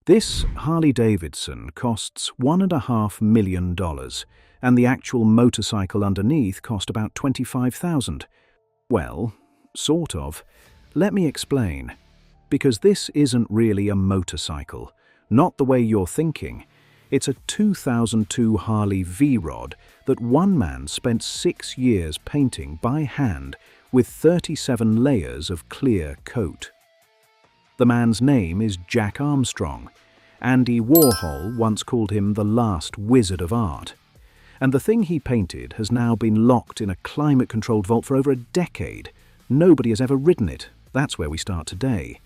This Harley-Davidson costs $1.5 million, and the actual motorcycle underneath cost about $25,000. Well, sort of. Let me explain. Because this isn't really a motorcycle, not the way you're thinking. It's a 2002 Harley V-Rod that one man spent 6 years painting by hand with 37 layers of clear coat. The man's name is Jack Armstrong. Andy Warhol once called him the last wizard of art. And the thing he painted has now been locked in a climate-controlled vault for over a decade. Nobody has ever ridden it. That's where we start today.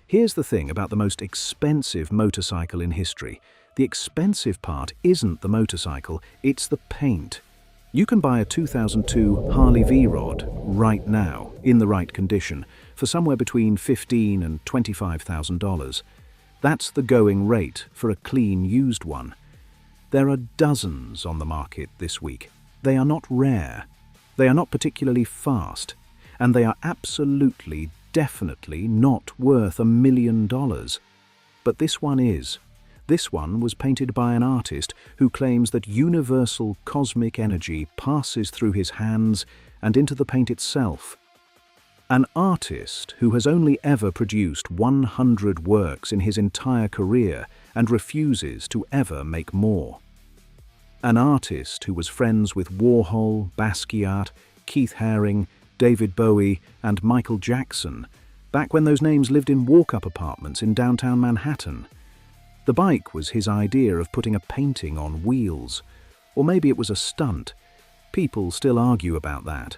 Here's the thing about the most expensive motorcycle in history. The expensive part isn't the motorcycle, it's the paint. You can buy a 2002 Harley V-Rod right now, in the right condition, for somewhere between $15,000 and $25,000. That's the going rate for a clean used one. There are dozens on the market this week. They are not rare. They are not particularly fast. And they are absolutely, definitely not worth $1 million. But this one is. This one was painted by an artist who claims that universal cosmic energy passes through his hands and into the paint itself. An artist who has only ever produced 100 works in his entire career and refuses to ever make more. An artist who was friends with Warhol, Basquiat, Keith Haring, David Bowie and Michael Jackson, back when those names lived in walk-up apartments in downtown Manhattan. The bike was his idea of putting a painting on wheels. Or maybe it was a stunt. People still argue about that.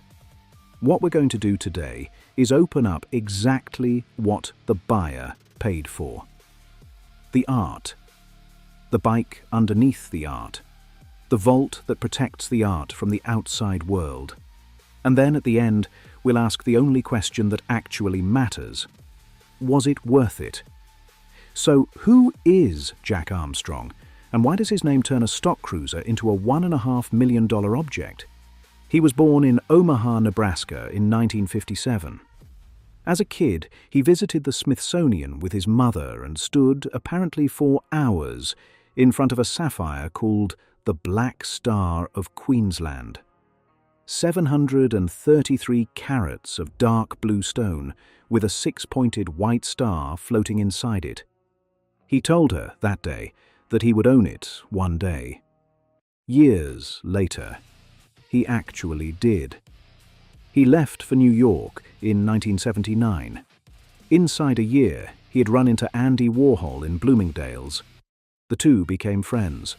What we're going to do today is open up exactly what the buyer paid for. The art. The bike underneath the art. The vault that protects the art from the outside world. And then at the end, we'll ask the only question that actually matters. Was it worth it? So who is Jack Armstrong, and why does his name turn a stock cruiser into a $1.5 million object? He was born in Omaha, Nebraska in 1957. As a kid, he visited the Smithsonian with his mother and stood, apparently for hours, in front of a sapphire called the Black Star of Queensland. 733 carats of dark blue stone with a 6-pointed white star floating inside it. He told her that day that he would own it one day. Years later, he actually did. He left for New York in 1979. Inside a year, he had run into Andy Warhol in Bloomingdale's. The two became friends.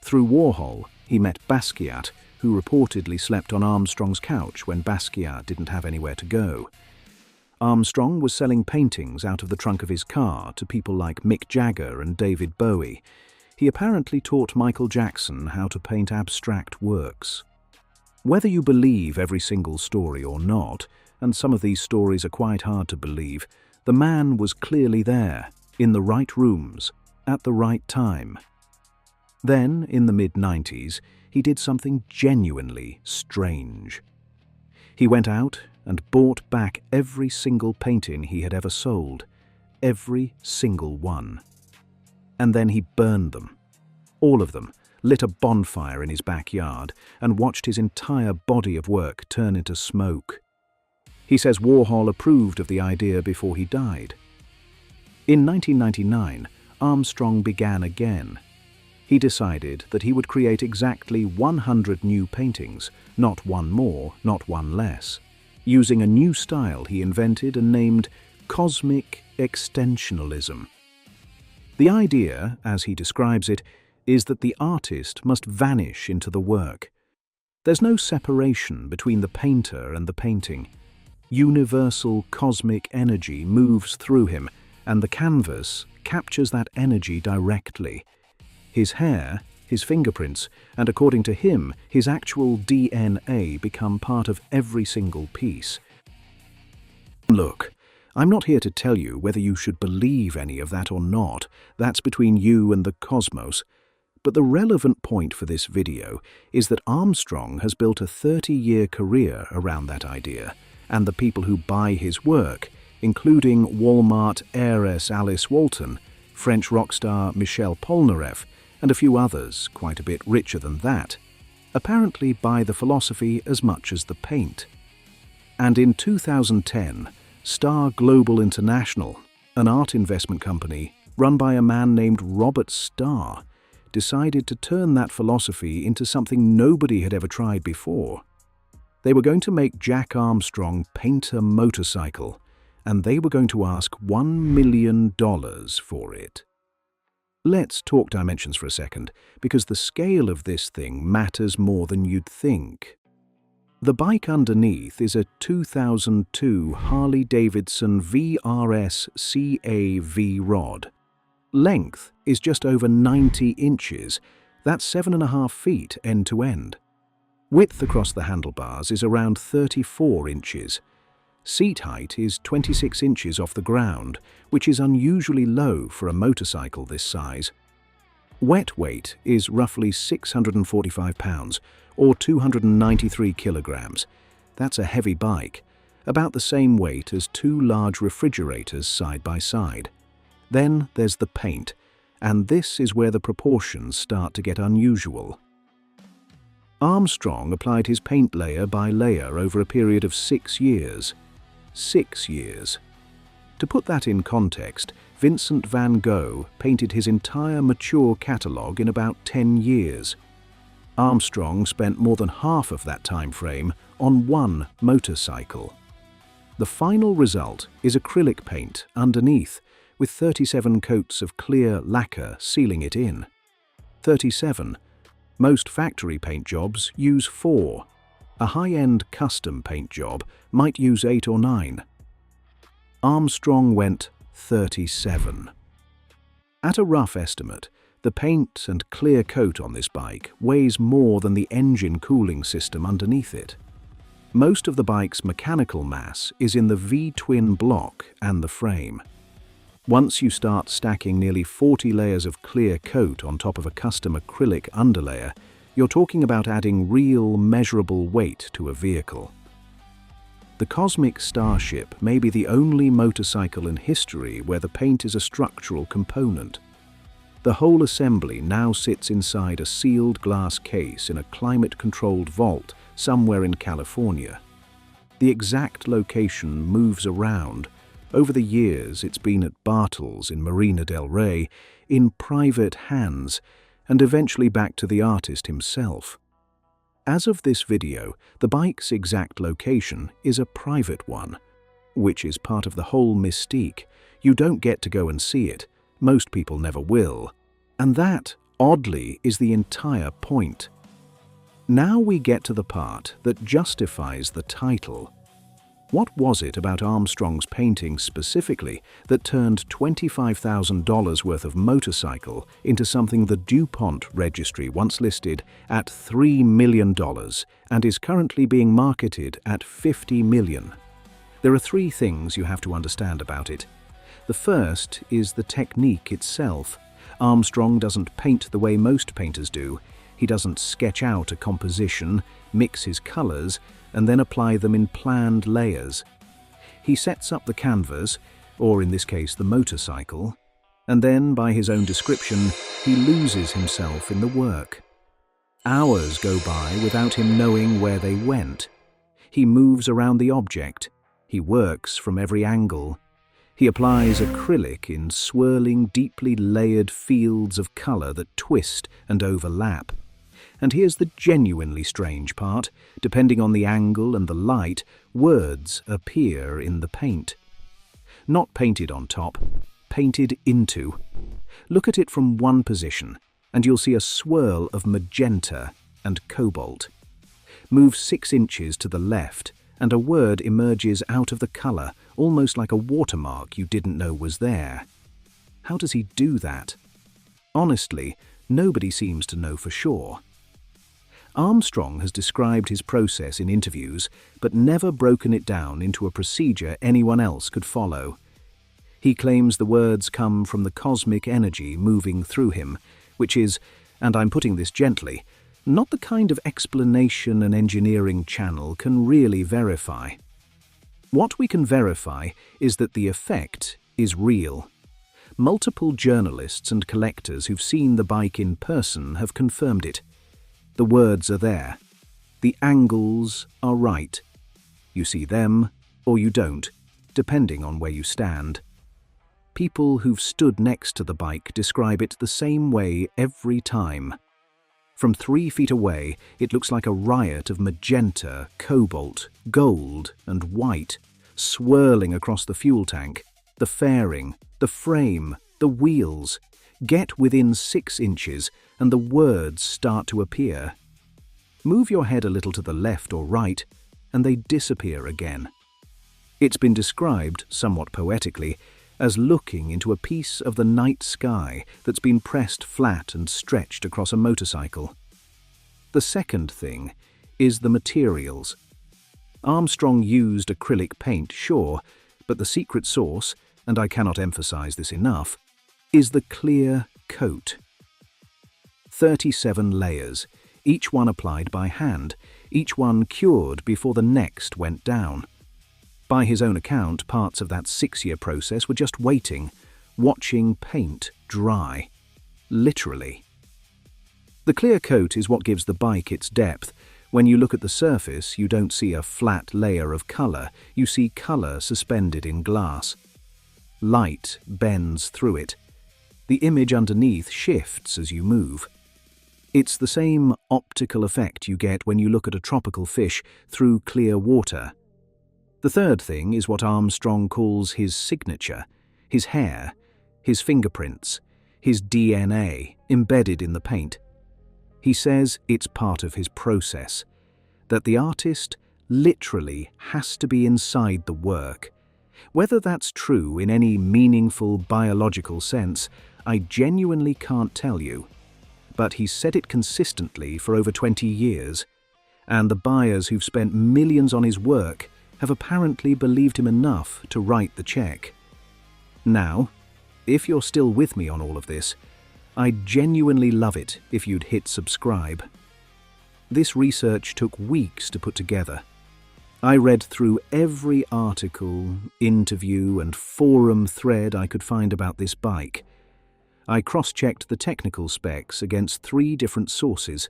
Through Warhol, he met Basquiat, who reportedly slept on Armstrong's couch when Basquiat didn't have anywhere to go. Armstrong was selling paintings out of the trunk of his car to people like Mick Jagger and David Bowie. He apparently taught Michael Jackson how to paint abstract works. Whether you believe every single story or not, and some of these stories are quite hard to believe, the man was clearly there, in the right rooms, at the right time. Then, in the mid-90s, he did something genuinely strange. He went out and bought back every single painting he had ever sold, every single one. And then he burned them, all of them, lit a bonfire in his backyard, and watched his entire body of work turn into smoke. He says Warhol approved of the idea before he died. In 1999, Armstrong began again. He decided that he would create exactly 100 new paintings, not one more, not one less, using a new style he invented and named Cosmic Extensionalism. The idea, as he describes it, is that the artist must vanish into the work. There's no separation between the painter and the painting. Universal cosmic energy moves through him, and the canvas captures that energy directly. His hair, his fingerprints, and according to him, his actual DNA become part of every single piece. Look, I'm not here to tell you whether you should believe any of that or not. That's between you and the cosmos. But the relevant point for this video is that Armstrong has built a 30-year career around that idea, and the people who buy his work, including Walmart heiress Alice Walton, French rock star Michel Polnareff, and a few others, quite a bit richer than that, apparently buy the philosophy as much as the paint. And in 2010, Star Global International, an art investment company run by a man named Robert Starr, decided to turn that philosophy into something nobody had ever tried before. They were going to make Jack Armstrong paint a motorcycle, and they were going to ask $1 million for it. Let's talk dimensions for a second, because the scale of this thing matters more than you'd think. The bike underneath is a 2002 Harley-Davidson V-Rod. Length is just over 90 inches. That's 7.5 feet end to end. Width across the handlebars is around 34 inches. Seat height is 26 inches off the ground, which is unusually low for a motorcycle this size. Wet weight is roughly 645 pounds, or 293 kilograms. That's a heavy bike, about the same weight as 2 large refrigerators side by side. Then there's the paint, and this is where the proportions start to get unusual. Armstrong applied his paint layer by layer over a period of 6 years. 6 years. To put that in context, Vincent van Gogh painted his entire mature catalogue in about 10 years. Armstrong spent more than half of that time frame on one motorcycle. The final result is acrylic paint underneath, with 37 coats of clear lacquer sealing it in. 37. Most factory paint jobs use 4. A high-end custom paint job might use 8 or 9. Armstrong went 37. At a rough estimate, the paint and clear coat on this bike weighs more than the engine cooling system underneath it. Most of the bike's mechanical mass is in the V-twin block and the frame. Once you start stacking nearly 40 layers of clear coat on top of a custom acrylic underlayer, you're talking about adding real, measurable weight to a vehicle. The Cosmic Starship may be the only motorcycle in history where the paint is a structural component. The whole assembly now sits inside a sealed glass case in a climate-controlled vault somewhere in California. The exact location moves around. Over the years, it's been at Bartles in Marina del Rey, in private hands, and eventually back to the artist himself. As of this video, the bike's exact location is a private one, which is part of the whole mystique. You don't get to go and see it. Most people never will. And that, oddly, is the entire point. Now we get to the part that justifies the title. What was it about Armstrong's painting specifically that turned $25,000 worth of motorcycle into something the DuPont registry once listed at $3 million and is currently being marketed at $50 million? There are 3 things you have to understand about it. The first is the technique itself. Armstrong doesn't paint the way most painters do. He doesn't sketch out a composition, mix his colors, and then apply them in planned layers. He sets up the canvas, or in this case the motorcycle, and then, by his own description, he loses himself in the work. Hours go by without him knowing where they went. He moves around the object. He works from every angle. He applies acrylic in swirling, deeply layered fields of color that twist and overlap. And here's the genuinely strange part. Depending on the angle and the light, words appear in the paint. Not painted on top, painted into. Look at it from one position, and you'll see a swirl of magenta and cobalt. Move 6 inches to the left, and a word emerges out of the color, almost like a watermark you didn't know was there. How does he do that? Honestly, nobody seems to know for sure. Armstrong has described his process in interviews, but never broken it down into a procedure anyone else could follow. He claims the words come from the cosmic energy moving through him, which is, and I'm putting this gently, not the kind of explanation an engineering channel can really verify. What we can verify is that the effect is real. Multiple journalists and collectors who've seen the bike in person have confirmed it. The words are there. The angles are right. You see them, or you don't, depending on where you stand. People who've stood next to the bike describe it the same way every time. From 3 feet away, it looks like a riot of magenta, cobalt, gold, and white, swirling across the fuel tank, the fairing, the frame, the wheels. Get within 6 inches, and the words start to appear. Move your head a little to the left or right, and they disappear again. It's been described, somewhat poetically, as looking into a piece of the night sky that's been pressed flat and stretched across a motorcycle. The second thing is the materials. Armstrong used acrylic paint, sure, but the secret sauce, and I cannot emphasize this enough, is the clear coat. 37 layers, each one applied by hand, each one cured before the next went down. By his own account, parts of that 6-year process were just waiting, watching paint dry. Literally. The clear coat is what gives the bike its depth. When you look at the surface, you don't see a flat layer of colour, you see colour suspended in glass. Light bends through it. The image underneath shifts as you move. It's the same optical effect you get when you look at a tropical fish through clear water. The third thing is what Armstrong calls his signature, his hair, his fingerprints, his DNA embedded in the paint. He says it's part of his process, that the artist literally has to be inside the work. Whether that's true in any meaningful biological sense, I genuinely can't tell you. But he's said it consistently for over 20 years, and the buyers who've spent millions on his work have apparently believed him enough to write the check. Now, if you're still with me on all of this, I'd genuinely love it if you'd hit subscribe. This research took weeks to put together. I read through every article, interview, and forum thread I could find about this bike. I cross-checked the technical specs against 3 different sources.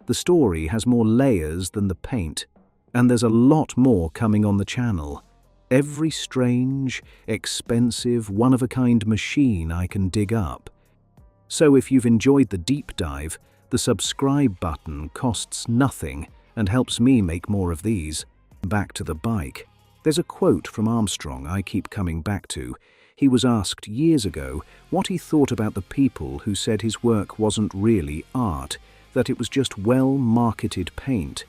The story has more layers than the paint, and there's a lot more coming on the channel. Every strange, expensive, one-of-a-kind machine I can dig up. So if you've enjoyed the deep dive, the subscribe button costs nothing and helps me make more of these. Back to the bike. There's a quote from Armstrong I keep coming back to. He was asked years ago what he thought about the people who said his work wasn't really art, that it was just well-marketed paint.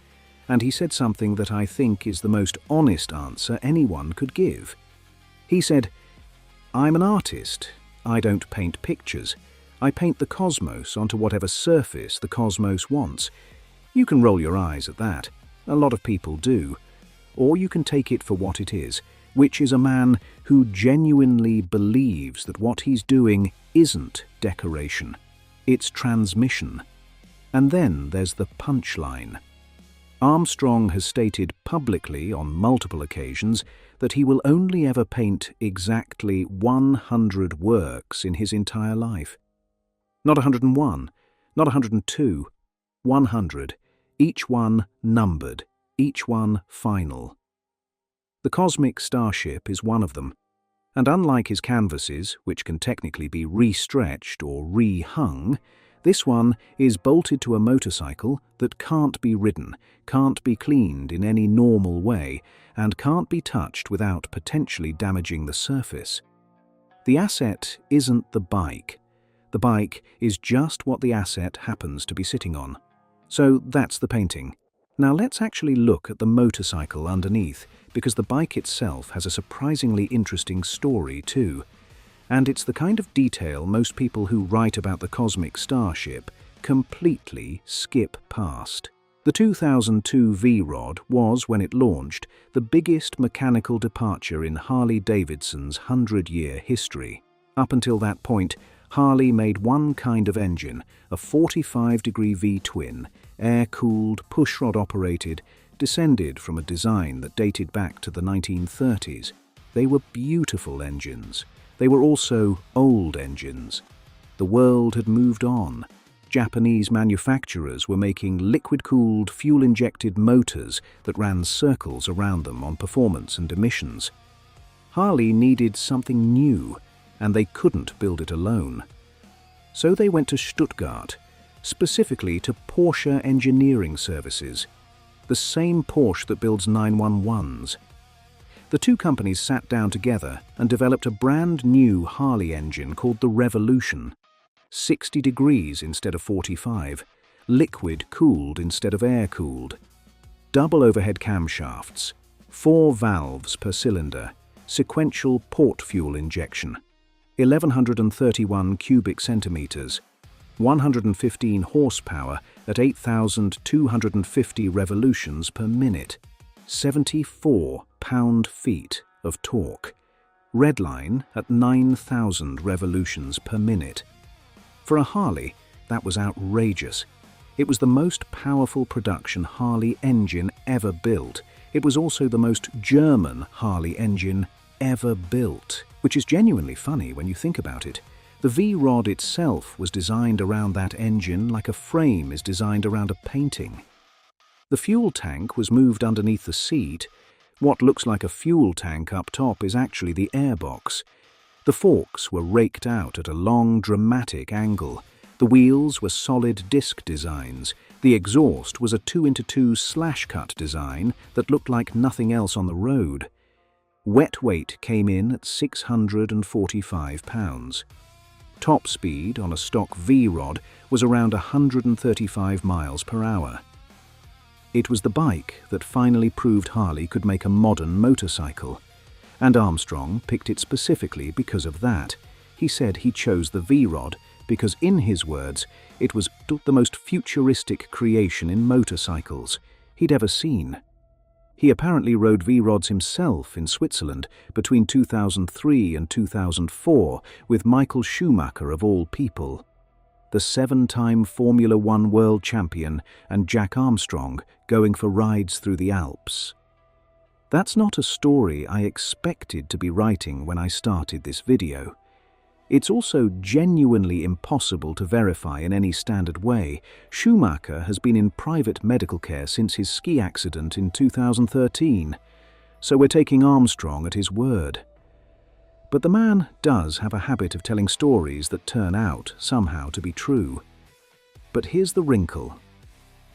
And he said something that I think is the most honest answer anyone could give. He said, "I'm an artist. I don't paint pictures. I paint the cosmos onto whatever surface the cosmos wants." You can roll your eyes at that. A lot of people do. Or you can take it for what it is, which is a man who genuinely believes that what he's doing isn't decoration. It's transmission. And then there's the punchline. Armstrong has stated publicly on multiple occasions that he will only ever paint exactly 100 works in his entire life. Not 101, not 102, 100, each one numbered, each one final. The Cosmic Starship is one of them, and unlike his canvases, which can technically be re-stretched or re-hung, this one is bolted to a motorcycle that can't be ridden, can't be cleaned in any normal way, and can't be touched without potentially damaging the surface. The asset isn't the bike. The bike is just what the asset happens to be sitting on. So that's the painting. Now let's actually look at the motorcycle underneath, because the bike itself has a surprisingly interesting story too. And it's the kind of detail most people who write about the Cosmic Starship completely skip past. The 2002 V-Rod was, when it launched, the biggest mechanical departure in Harley-Davidson's 100-year history. Up until that point, Harley made one kind of engine, a 45-degree V-twin, air-cooled, pushrod-operated, descended from a design that dated back to the 1930s. They were beautiful engines, They were also old engines. The world had moved on. Japanese manufacturers were making liquid-cooled, fuel-injected motors that ran circles around them on performance and emissions. Harley needed something new, and they couldn't build it alone. So they went to Stuttgart, specifically to Porsche Engineering Services, the same Porsche that builds 911s. The two companies sat down together and developed a brand new Harley engine called the Revolution. 60 degrees instead of 45, liquid-cooled instead of air-cooled, double overhead camshafts, 4 valves per cylinder, sequential port fuel injection, 1131 cubic centimeters, 115 horsepower at 8,250 revolutions per minute, 74 pound-feet of torque, redline at 9,000 revolutions per minute. For a Harley, that was outrageous. It was the most powerful production Harley engine ever built. It was also the most German Harley engine ever built, which is genuinely funny when you think about it. The V-Rod itself was designed around that engine like a frame is designed around a painting. The fuel tank was moved underneath the seat. What looks like a fuel tank up top is actually the airbox. The forks were raked out at a long, dramatic angle. The wheels were solid disc designs. The exhaust was a 2x2 slash-cut design that looked like nothing else on the road. Wet weight came in at 645 pounds. Top speed on a stock V-Rod was around 135 miles per hour. It was the bike that finally proved Harley could make a modern motorcycle. And Armstrong picked it specifically because of that. He said he chose the V-Rod because, in his words, it was the most futuristic creation in motorcycles he'd ever seen. He apparently rode V-Rods himself in Switzerland between 2003 and 2004 with Michael Schumacher of all people. The 7-time Formula One world champion and Jack Armstrong going for rides through the Alps. That's not a story I expected to be writing when I started this video. It's also genuinely impossible to verify in any standard way. Schumacher has been in private medical care since his ski accident in 2013, so we're taking Armstrong at his word. But the man does have a habit of telling stories that turn out somehow to be true. But here's the wrinkle.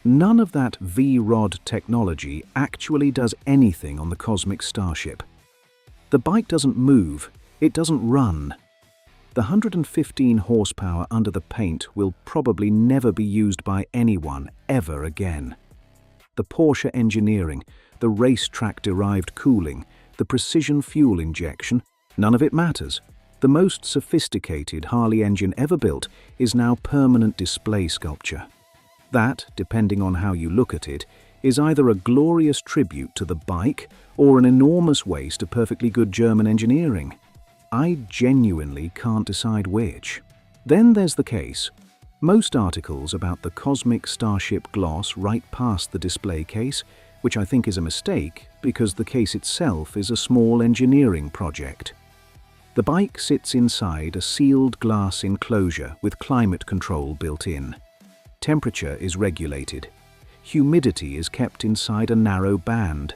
None of that V-Rod technology actually does anything on the Cosmic Starship. The bike doesn't move, it doesn't run. The 115 horsepower under the paint will probably never be used by anyone ever again. The Porsche engineering, the racetrack-derived cooling, the precision fuel injection, none of it matters. The most sophisticated Harley engine ever built is now permanent display sculpture. That, depending on how you look at it, is either a glorious tribute to the bike or an enormous waste of perfectly good German engineering. I genuinely can't decide which. Then there's the case. Most articles about the Cosmic Starship gloss right past the display case, which I think is a mistake because the case itself is a small engineering project. The bike sits inside a sealed glass enclosure with climate control built in. Temperature is regulated. Humidity is kept inside a narrow band.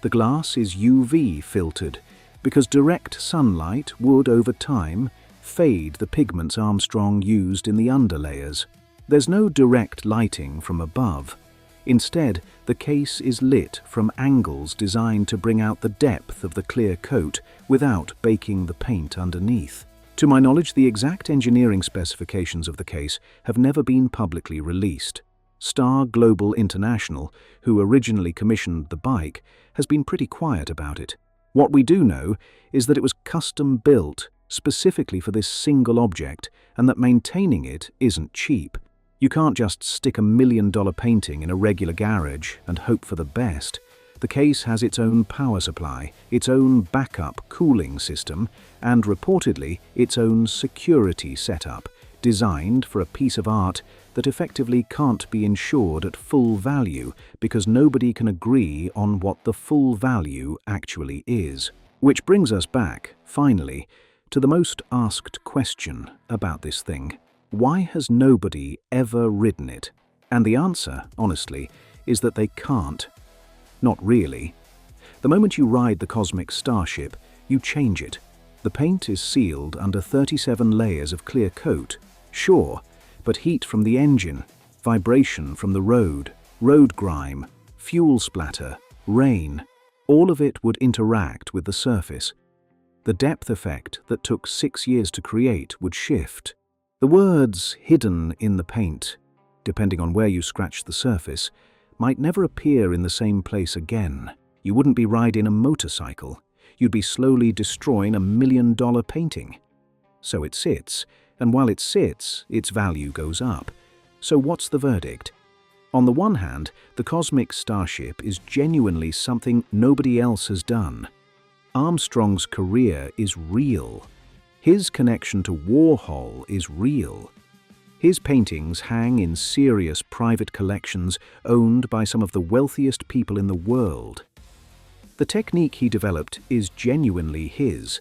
The glass is UV filtered because direct sunlight would, over time, fade the pigments Armstrong used in the underlayers. There's no direct lighting from above. Instead, the case is lit from angles designed to bring out the depth of the clear coat without baking the paint underneath. To my knowledge, the exact engineering specifications of the case have never been publicly released. Star Global International, who originally commissioned the bike, has been pretty quiet about it. What we do know is that it was custom built specifically for this single object and that maintaining it isn't cheap. You can't just stick $1 million painting in a regular garage and hope for the best. The case has its own power supply, its own backup cooling system, and reportedly its own security setup, designed for a piece of art that effectively can't be insured at full value because nobody can agree on what the full value actually is. Which brings us back, finally, to the most asked question about this thing. Why has nobody ever ridden it? And the answer, honestly, is that they can't. Not really. The moment you ride the Cosmic Starship, you change it. The paint is sealed under 37 layers of clear coat, sure, but heat from the engine, vibration from the road grime, fuel splatter, rain, all of it would interact with the surface. The depth effect that took 6 years to create would shift. The words hidden in the paint, depending on where you scratch the surface, might never appear in the same place again. You wouldn't be riding a motorcycle. You'd be slowly destroying a $1 million painting. So it sits, and while it sits, its value goes up. So what's the verdict? On the one hand, the Cosmic Starship is genuinely something nobody else has done. Armstrong's career is real. His connection to Warhol is real. His paintings hang in serious private collections owned by some of the wealthiest people in the world. The technique he developed is genuinely his.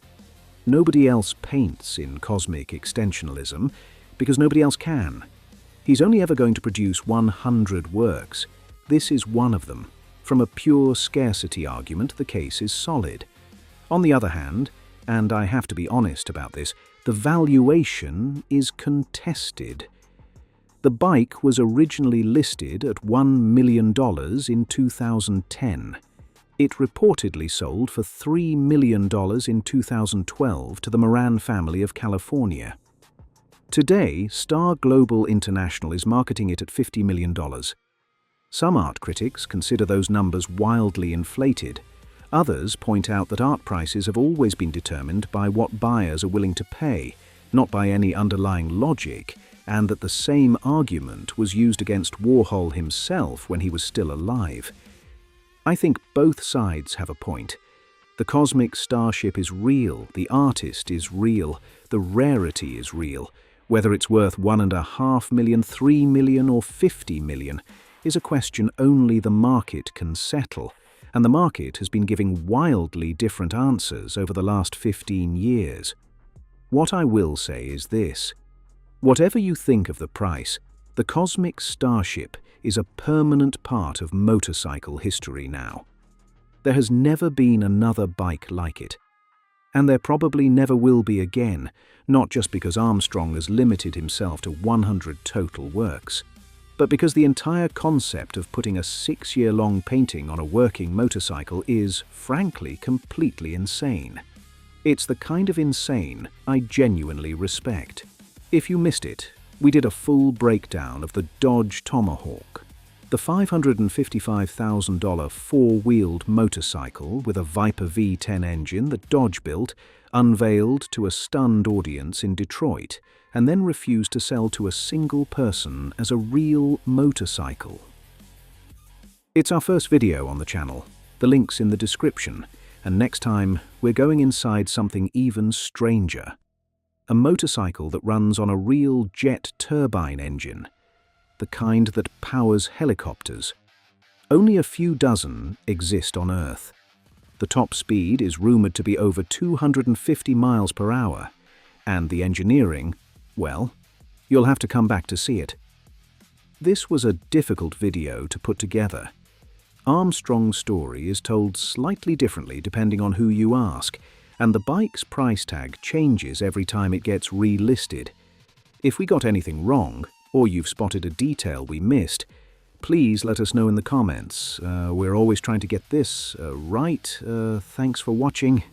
Nobody else paints in cosmic extensionalism because nobody else can. He's only ever going to produce 100 works. This is one of them. From a pure scarcity argument, the case is solid. On the other hand, and I have to be honest about this, the valuation is contested. The bike was originally listed at $1 million in 2010. It reportedly sold for $3 million in 2012 to the Moran family of California. Today, Star Global International is marketing it at $50 million. Some art critics consider those numbers wildly inflated. Others point out that art prices have always been determined by what buyers are willing to pay, not by any underlying logic, and that the same argument was used against Warhol himself when he was still alive. I think both sides have a point. The Cosmic Starship is real, the artist is real, the rarity is real. Whether it's worth $1.5 million, $3 million, or $50 million is a question only the market can settle, and the market has been giving wildly different answers over the last 15 years. What I will say is this. Whatever you think of the price, the Cosmic Starship is a permanent part of motorcycle history now. There has never been another bike like it. And there probably never will be again, not just because Armstrong has limited himself to 100 total works, but because the entire concept of putting a 6-year-long painting on a working motorcycle is, frankly, completely insane. It's the kind of insane I genuinely respect. If you missed it, we did a full breakdown of the Dodge Tomahawk, the $555,000 four-wheeled motorcycle with a Viper V10 engine that Dodge built, unveiled to a stunned audience in Detroit, and then refused to sell to a single person as a real motorcycle. It's our first video on the channel. The link's in the description, and next time we're going inside something even stranger. A motorcycle that runs on a real jet turbine engine, the kind that powers helicopters. Only a few dozen exist on Earth. The top speed is rumored to be over 250 miles per hour, and the engineering, well, you'll have to come back to see it. This was a difficult video to put together. Armstrong's story is told slightly differently depending on who you ask, and the bike's price tag changes every time it gets relisted. If we got anything wrong, or you've spotted a detail we missed, please let us know in the comments. We're always trying to get this right. Thanks for watching.